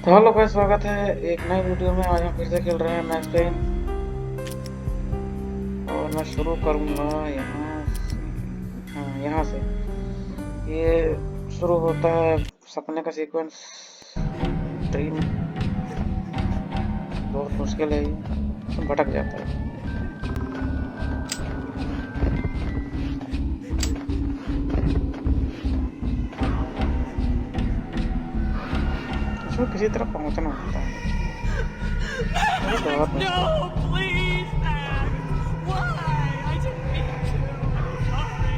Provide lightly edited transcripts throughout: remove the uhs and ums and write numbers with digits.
तो हेलो भाई, स्वागत है एक नई वीडियो में। आज हम फिर से खेल रहे हैं मैक्स पेन और मैं शुरू करूंगा यहाँ से। हाँ, यहाँ से ये शुरू होता है सपने का सीक्वेंस। ड्रीम बहुत मुश्किल है, ये भटक जाता है। इसमें किसी तरह पहुंचना होता है, ये बहुत मुश्किल है। No, please, Dad. Why? I didn't mean to. I'm sorry.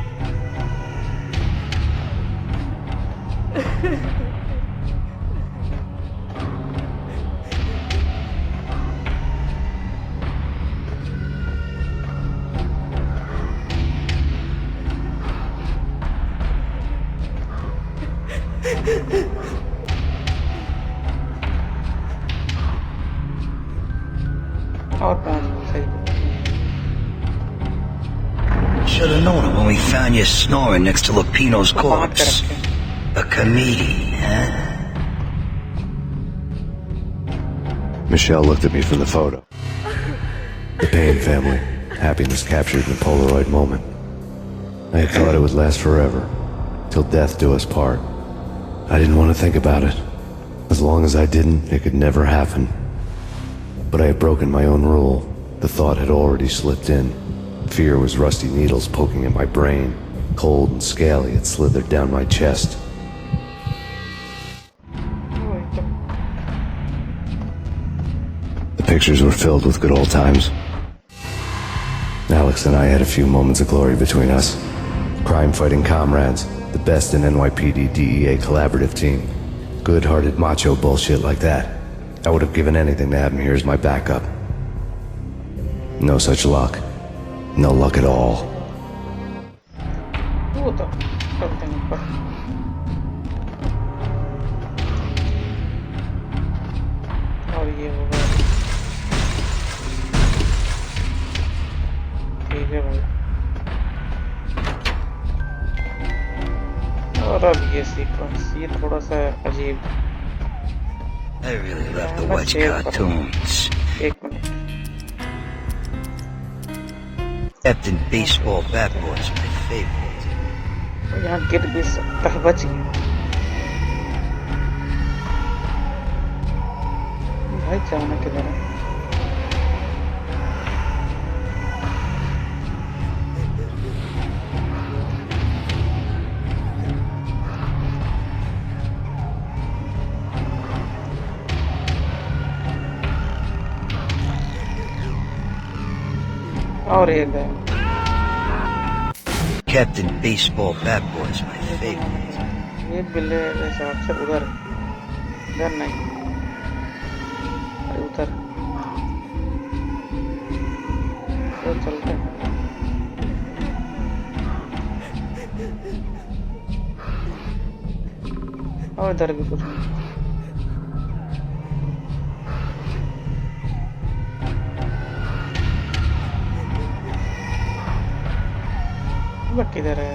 और पहुंच गई, सही है। Should have known it when we found you snoring next to Lupino's corpse. A comedian, huh? Michelle looked at me from the photo. The Payne family. Happiness captured in a Polaroid moment. I had thought it would last forever, till death do us part. I didn't want to think about it. As long as I didn't, it could never happen. But I had broken my own rule. The thought had already slipped in. Fear was rusty needles poking at my brain. Cold and scaly, it slithered down my chest. The pictures were filled with good old times. Alex and I had a few moments of glory between us. Crime-fighting comrades, the best in NYPD DEA collaborative team. Good-hearted macho bullshit like that. I would have given anything to have him here as my backup. No such luck. No luck at all. और ये होगा, ठीक है भाई। और अब ये sequence, ये थोड़ा सा अजीब। I really love to watch cartoons. एक minute, Captain Baseball Bat Boy is my favorite. यहाँ गिर भी सकता है, बच गया भाई। जाना किधर है? और एक है, Captain Baseball Bat Boy is my favorite. ये बिल्ले के हिसाब से उधर इधर नहीं, अरे उधर तो चलते हैं। और इधर भी कुछ नहीं। वह किधर है?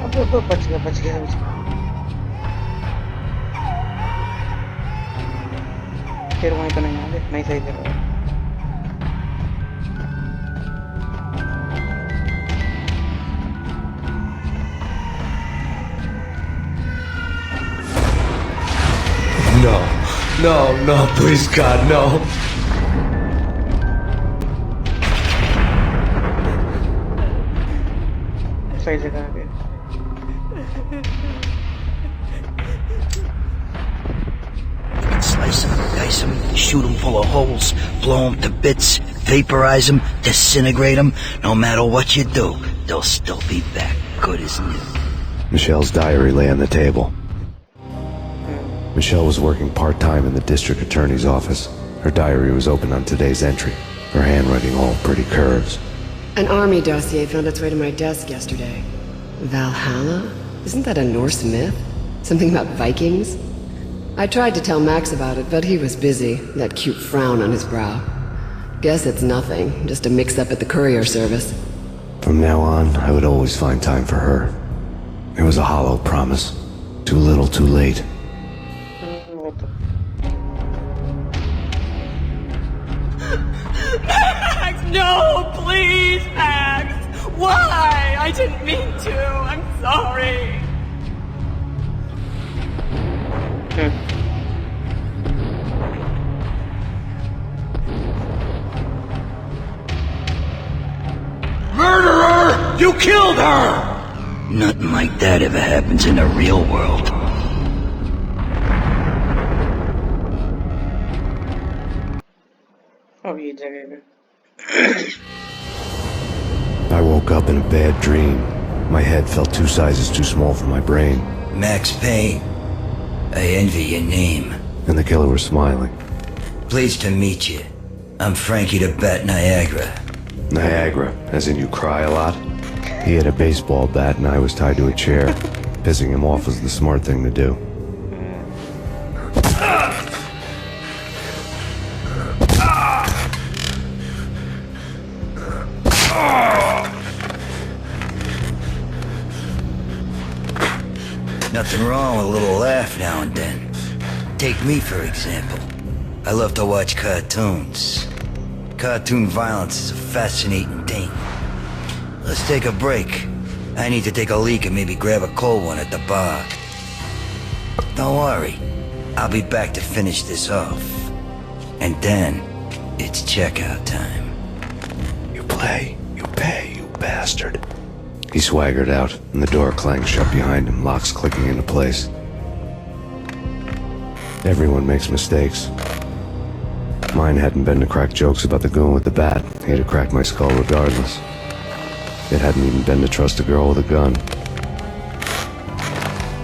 अब बच गया, बच गया, बच गया। फिर वहीं तो नहीं आगे, नहीं सही जगह। No, no, no, please God, no. सही जगह आ गए। Slice him, dice him, shoot him full of holes, blow him to bits, vaporize him, disintegrate him. No matter what you do, they'll still be back, good as new. Michelle's diary lay on the table. Michelle was working part-time in the district attorney's office. Her diary was open on today's entry, her handwriting all pretty curves. An army dossier found its way to my desk yesterday. Valhalla? Isn't that a Norse myth? Something about Vikings? I tried to tell Max about it, but he was busy, that cute frown on his brow. Guess it's nothing, just a mix-up at the courier service. From now on, I would always find time for her. It was a hollow promise. Too little, too late. Вот. Max, no, please, Max. Why? I didn't mean to. I'm sorry. Murderer! You killed her! Nothing like that ever happens in the real world. अब ये जगह पे I woke up in a bad dream. My head felt 2 sizes too small for my brain. Max Payne. I envy your name. And the killer was smiling. Pleased to meet you. I'm Frankie the Bat Niagara. Niagara, as in you cry a lot? He had a baseball bat and I was tied to a chair. Pissing him off was the smart thing to do. Nothing wrong with a little laugh now and then. Take me, for example. I love to watch cartoons. Cartoon violence is a fascinating thing. Let's take a break. I need to take a leak and maybe grab a cold one at the bar. Don't worry. I'll be back to finish this off. And then, it's checkout time. You play, you pay, you bastard. He swaggered out, and the door clanged shut behind him, locks clicking into place. Everyone makes mistakes. Mine hadn't been to crack jokes about the goon with the bat. He had to crack my skull regardless. It hadn't even been to trust a girl with a gun.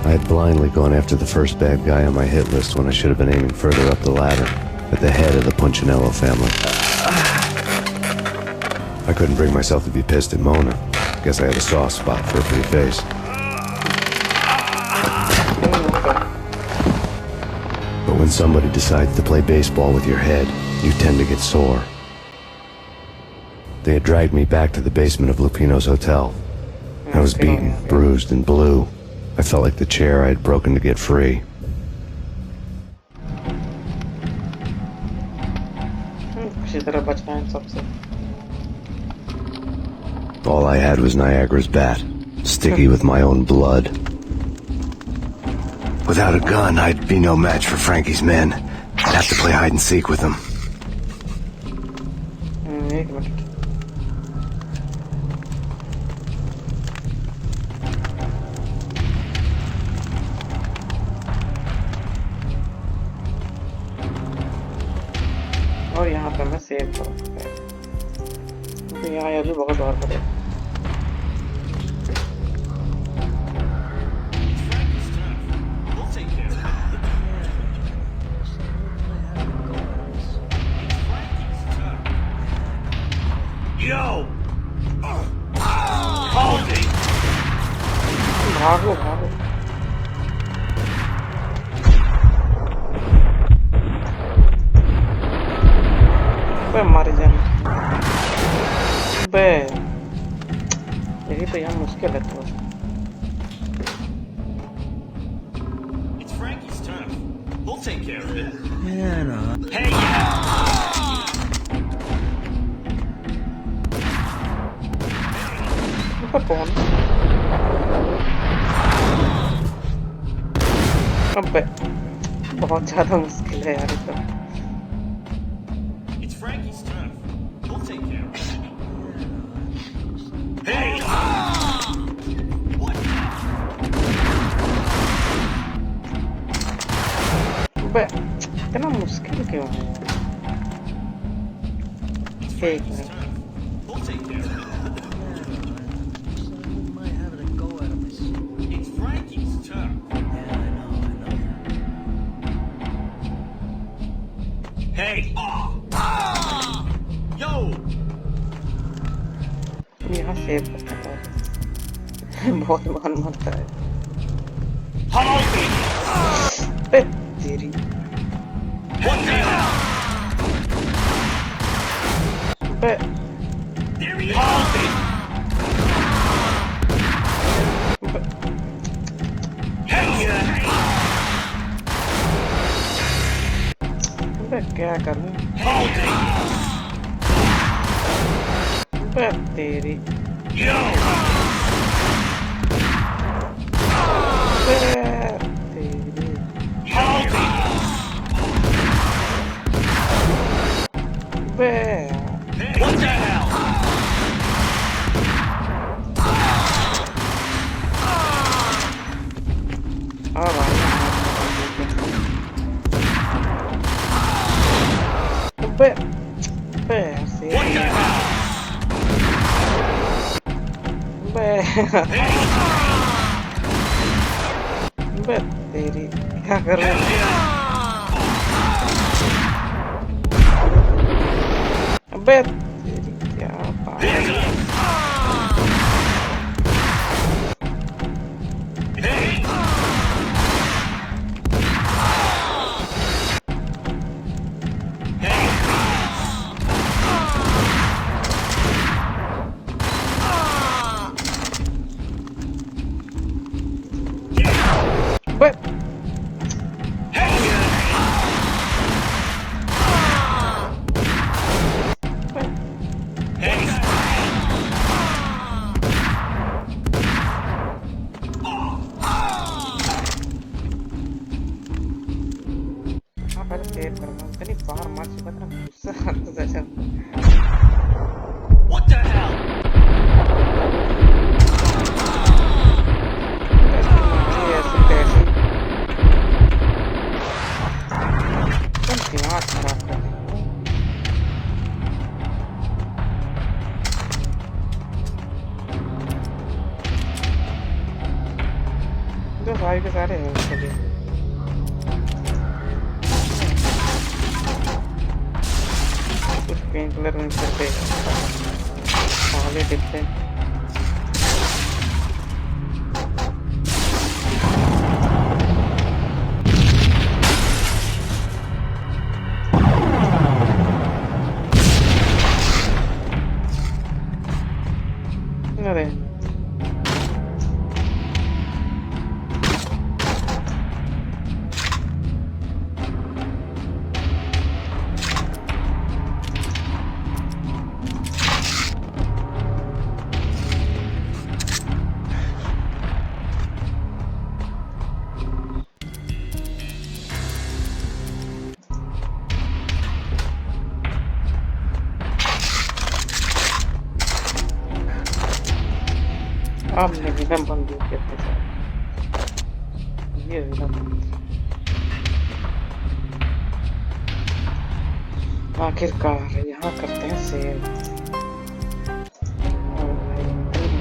I had blindly gone after the first bad guy on my hit list when I should have been aiming further up the ladder, at the head of the Punchinello family. I couldn't bring myself to be pissed at Mona. Guess I had a soft spot for a pretty face. But when somebody decides to play baseball with your head, you tend to get sore. They had dragged me back to the basement of Lupino's hotel. I was beaten, bruised, and blue. I felt like the chair I had broken to get free. किसी तरह बचना है इन सबसे All I had was Niagara's bat, sticky with my own blood. Without a gun, I'd be no match for Frankie's men. I'd have to play hide and seek with them. एक minute और यहाँ पे मैं save कर सकता हूँ क्योंकि यहाँ अभी बहुत और पड़े Yo! Hold it! भागो भागो बे मर जाए बे यही तो यहाँ मुश्किल है थोड़ा It's Frankie's turn. We'll take care of it. Yeah, no. Hey, yeah! ऊपर कौन अबे बहुत ज़्यादा मुश्किल है यार इसका It's Frankie's turn. We'll take care of it. Hey! What? अबे इतना मुश्किल क्यों है एक minute We'll take care of it. It's Frankie's turn. Hey! Yo! यहाँ सेव करता है बहुत मन मरता है बे तेरी बे बे क्या करूं बे तेरी बे तेरी बे बे बे ऐसे बे बे तेरी क्या करूं बे तेरी क्या बात बे हाँ पहले सेव करना इतनी बार मार चुका था गुस्सा आता था जब तुम्हारी ऐसी तैसी तुम दिमाग खराब कर रहे हो। जो सारे के सारे हैं उसके लिए कुछ पेन किलर में करते पहले डिब्बे अरे आपने विलम बंद किया था ये विलम आखिरकार यहाँ करते हैं सेव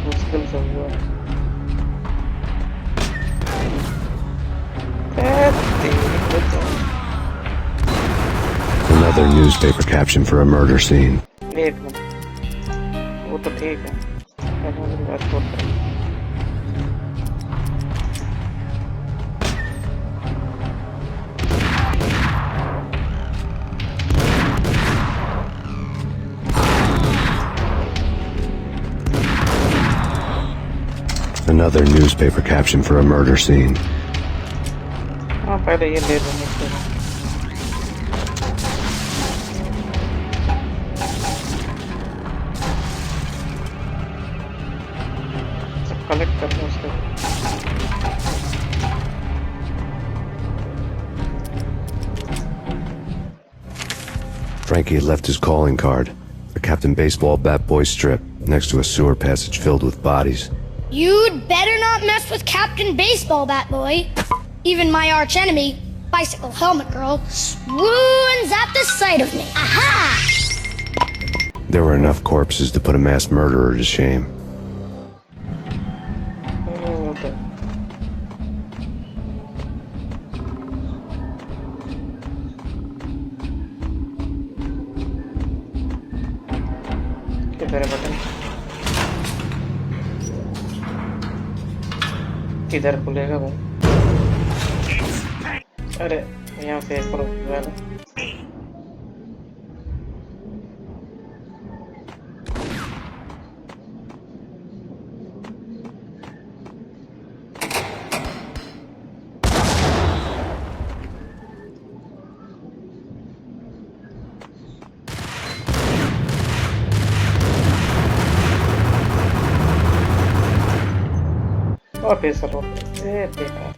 मुश्किल से हुआ Another newspaper caption for a murder scene. एक मिनट वो तो ठीक है पहले मेरी बात छोड़ कर Another newspaper caption for a murder scene. हाँ पहले ये ले लेने से सब कलेक्ट कर लो उसको Frankie had left his calling card, a Captain Baseball bat boy strip, next to a sewer passage filled with bodies. You'd better not mess with Captain Baseball Bat Boy. Even my arch enemy, Bicycle Helmet Girl, swoons at the sight of me. Aha! There were enough corpses to put a mass murderer to shame. किधर है button किधर खुलेगा वो अरे यहाँ से करो वाला और फिर सर बेकार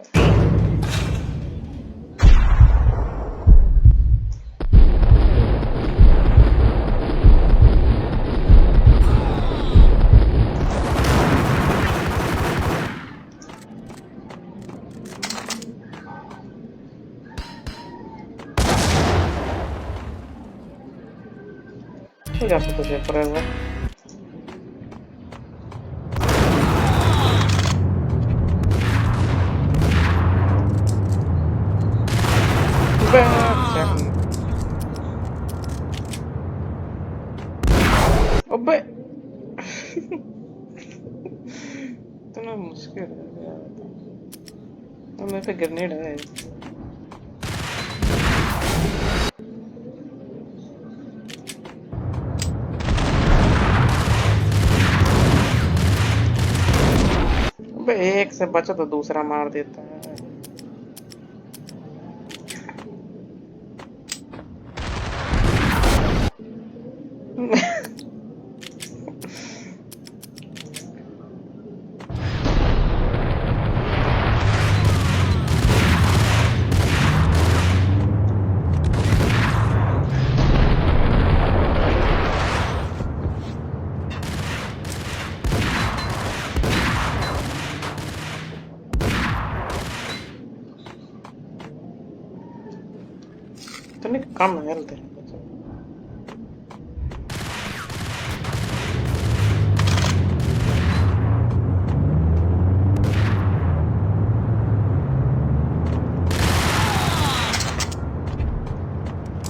हो जाता तुझे पड़ेगा अबे इतना मुश्किल है यार तो मेरे पे ग्रेनेड है अबे एक से बचा तो दूसरा मार देता है तो नहीं कम हेल्थ है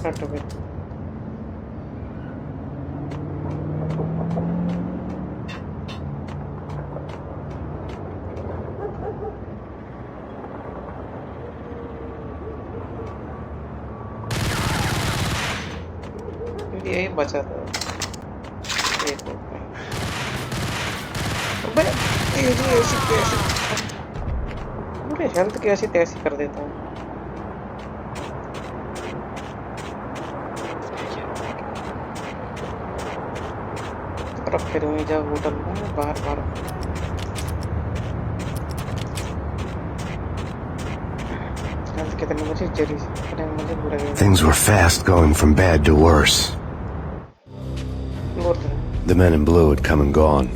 कट हो गया यही बचा था एक अबे ये ऐसी कैसे पूरे हेल्थ कैसी तैसी कर देता है तरफ फिर वहीं जा होटल में बाहर बाहर हेल्थ कितनी मुझे जरी कितने मुझे बुरा गया Things were fast going from bad to worse. The men in blue had come and gone.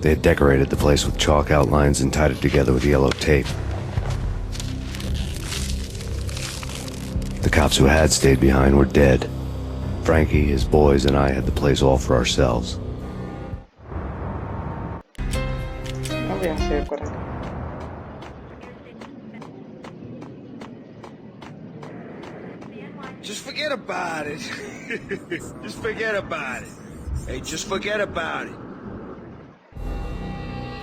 They had decorated the place with chalk outlines and tied it together with yellow tape. The cops who had stayed behind were dead. Frankie, his boys, and I had the place all for ourselves. Just forget about it. Just forget about it. Hey, just forget about it.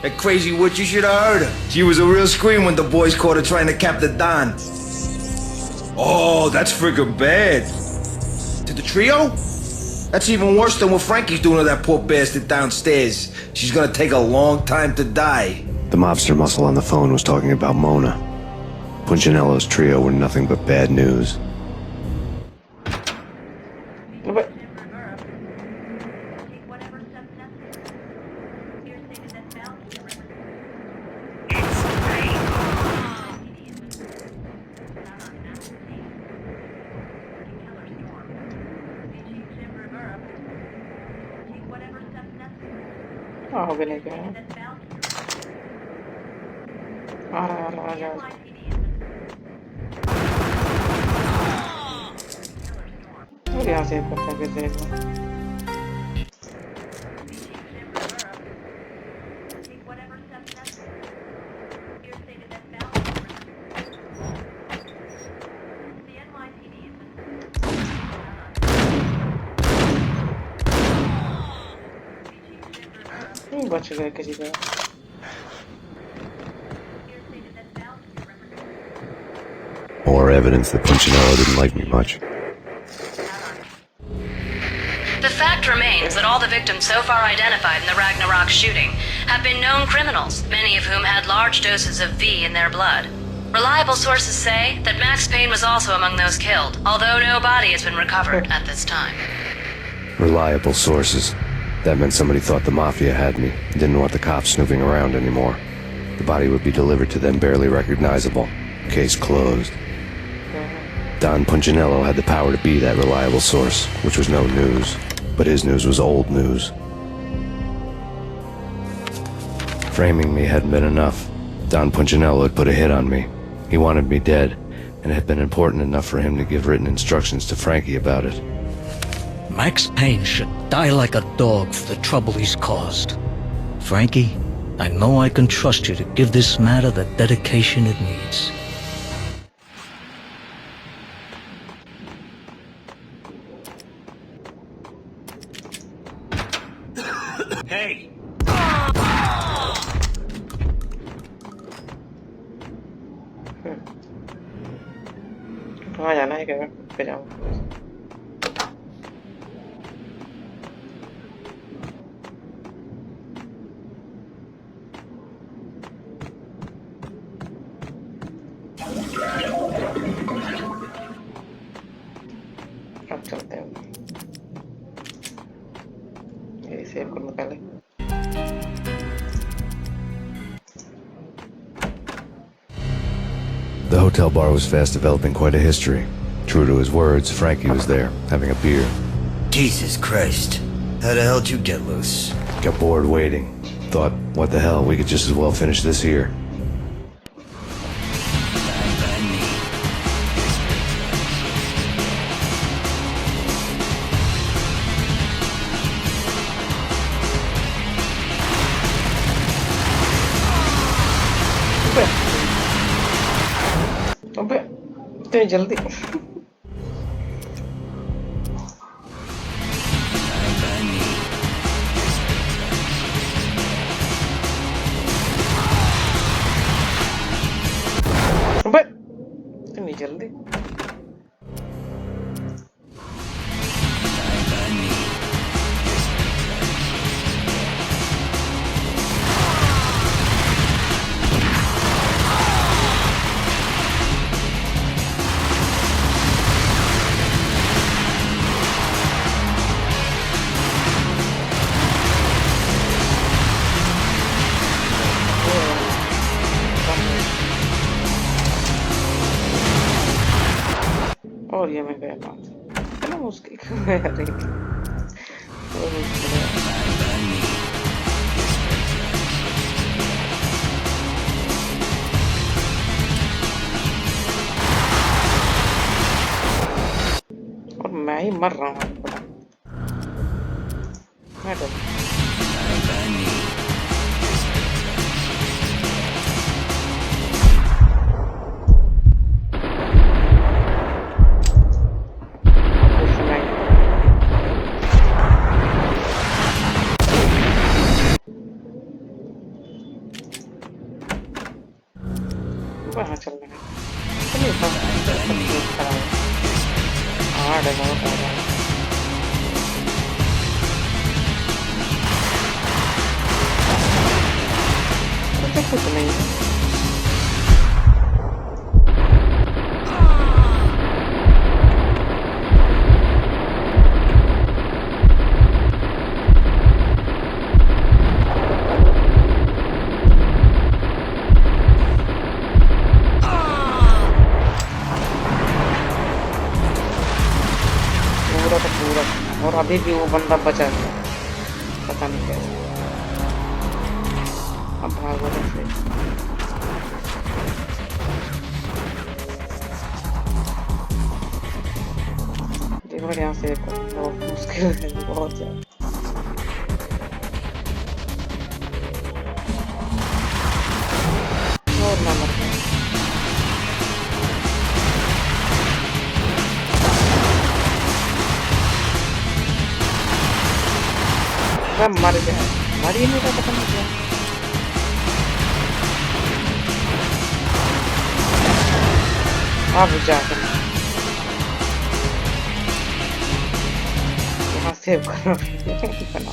That crazy witch, you should have heard her. She was a real scream when the boys caught her trying to cap the Don. Oh, that's freaking bad. To the trio? That's even worse than what Frankie's doing to that poor bastard downstairs. She's gonna take a long time to die. The mobster muscle on the phone was talking about Mona. Punchinello's trio were nothing but bad news. हो गया क्या आ रहा और यहाँ से करता फिर जाएगा बच गए किसी का More evidence that Punchinello didn't like me much. The fact remains that all the victims so far identified in the Ragnarok shooting have been known criminals, many of whom had large doses of V in their blood. Reliable sources say that Max Payne was also among those killed, although no body has been recovered at this time. Reliable sources. That meant somebody thought the Mafia had me, didn't want the cops snooping around anymore. The body would be delivered to them barely recognizable. Case closed. Don Punchinello had the power to be that reliable source, which was no news. But his news was old news. Framing me hadn't been enough. Don Punchinello had put a hit on me. He wanted me dead, and it had been important enough for him to give written instructions to Frankie about it. Max Payne should die like a dog for the trouble he's caused. Frankie, I know I can trust you to give this matter the dedication it needs. Hey! कहाँ जाना है क्या पे जाऊँ अब चलते हैं ये सेव करना पहले The hotel bar was fast developing quite a history. True to his words, Frankie was there, having a beer. Jesus Christ. How the hell did you get loose? Got bored waiting. Thought, what the hell, we could just as well finish this here. अबे इतनी जल्दी अबे इतनी जल्दी और ये मैं गया बात इतना मुश्किल क्यों है यार ये बहुत मुश्किल है और मैं ही मर रहा हूँ पता मैं डर वहाँ चलना है चलिए हार्ड है बहुत हार्ड है कुछ नहीं है पूरा और अभी भी वो बंदा बचा है पता नहीं कैसे अब भागो कैसे देखो यहाँ से बहुत मुश्किल है बहुत ज्यादा और ना मर गया मर गया मर ही नहीं था पता नहीं क्या अब जाकर यहाँ सेव करना बना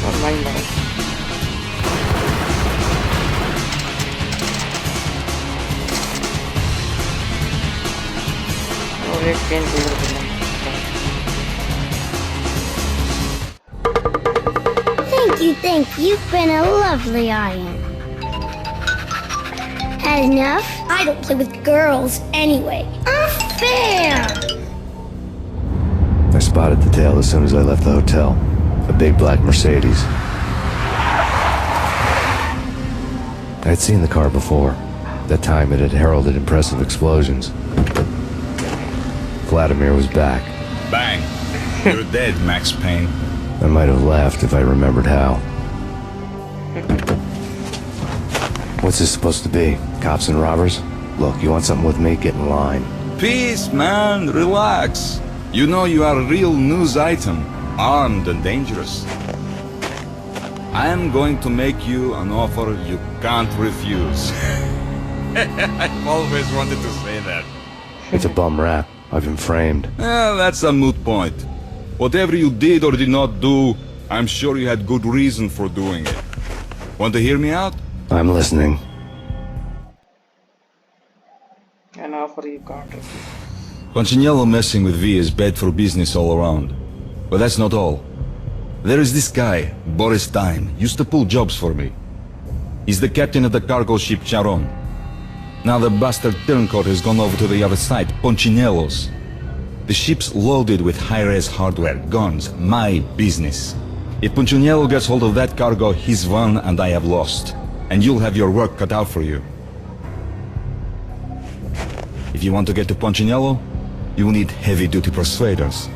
और नहीं बना और एक पेन किलर भी नहीं Thank you. You've been a lovely iron. Had enough? I don't play with girls anyway. Unfair! I spotted the tail as soon as I left the hotel. A big black Mercedes. I had seen the car before. That time it had heralded impressive explosions. Vladimir was back. Bang! You're dead, Max Payne. I might have laughed if I remembered how. What's this supposed to be? Cops and robbers? Look, you want something with me? Get in line. Peace, man. Relax. You know you are a real news item. Armed and dangerous. I am going to make you an offer you can't refuse. I've always wanted to say that. It's a bum rap. I've been framed. That's a moot point. Whatever you did or did not do, I'm sure you had good reason for doing it. Want to hear me out? I'm listening. an offer you can't refuse. Punchinello messing with V is bad for business all around. But that's not all. There is this guy, Boris Time, used to pull jobs for me. He's the captain of the cargo ship Charon. Now the bastard turncoat has gone over to the other side, Punchinello's. The ship's loaded with high-res hardware, guns, my business. If Punchinello gets hold of that cargo, he's won and I have lost. And you'll have your work cut out for you. If you want to get to Punchinello, you will need heavy-duty persuaders.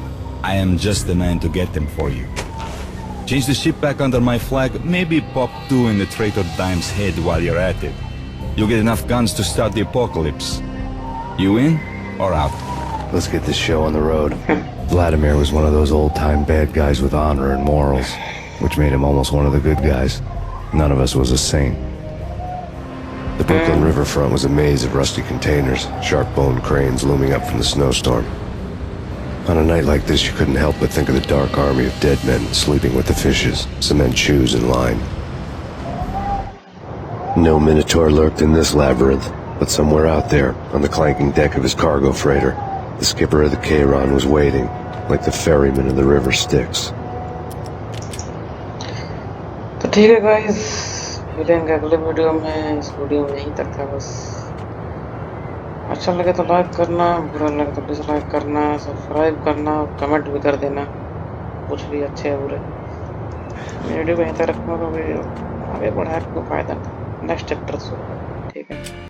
I am just the man to get them for you. Change the ship back under my flag, maybe pop 2 in the traitor Dime's head while you're at it. You'll get enough guns to start the apocalypse. You in or out? Let's get this show on the road. Vladimir was one of those old-time bad guys with honor and morals, which made him almost one of the good guys. None of us was a saint. The Brooklyn riverfront was a maze of rusty containers, sharp-boned cranes looming up from the snowstorm. On a night like this, you couldn't help but think of the dark army of dead men sleeping with the fishes, cement shoes in line. No Minotaur lurked in this labyrinth, but somewhere out there, on the clanking deck of his cargo freighter, the skipper of the Chiron was waiting, like the ferryman of the river Styx. तो ठीक है guys, मिलेंगे अगले video में। इस video में यहीं तक था बस। अच्छा लगे तो लाइक करना, बुरा लगे तो डिसलाइक करना, सब्सक्राइब करना, कमेंट भी कर देना, कुछ भी अच्छे है बुरे। वीडियो को यहीं तक रखूँगा तो वीडियो आगे बढ़ा के कोई फायदा नहीं। नेक्स्ट चैप्टर शुरू, ठीक है।